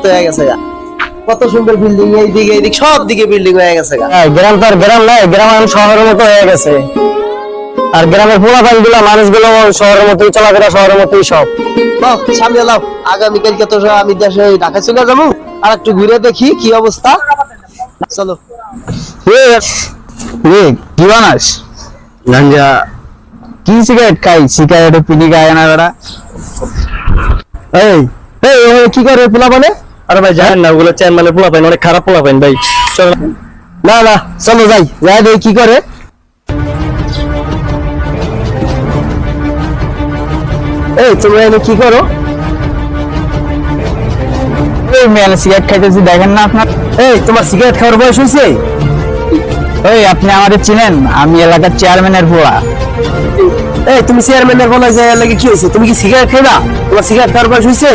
রাস্তা হয়ে গেছে গা। কত সুন্দর বিল্ডিং, এইদিক সব দিকে বিল্ডিং হয়ে গেছে গা। গ্রাম তো আর গ্রাম নাই, গ্রাম এখন শহরের মতো হয়ে গেছে। আর গ্রামের পোলাপান গুলা মানুষগুলো শহরের মতোই চলাফেরা, শহরের মতোই সব। বাহ, সামনে লাও, আগামীকালকে তো আমি দেশে ঢাকা চলে যাবো, আর একটু ঘুরে দেখি কি অবস্থা। চলো। কি বানাস? গাঞ্জা। কি সিগারেট খাই? সিগারেট পিনি খায় না বেটা। এই এই ও কি করে পোলাপানে? আরে ভাই জানেন না, ওগুলো চেন মানে পোলাপান, অনেক খারাপ পোলাপান ভাই। চলো না না, চলো যাই যাই দেখি কি করে। এই তুমি এনে কি করো? এই মেয়ে সিগারেট খাইতেছি, দেখেন না আপনার? এই তোমার সিগারেট খাওয়ার বয়স হয়েছে? ওই আপনি আমাদের চিনেন? আমি এলাকার চেয়ারম্যানের পোলা। এই তুমি চেয়ারম্যানের বলা যায় লাগে কি হয়েছে? তুমি কি সিগারেট খাইবা? তোমার সিগারেট খাওয়ার বয়স হয়েছে?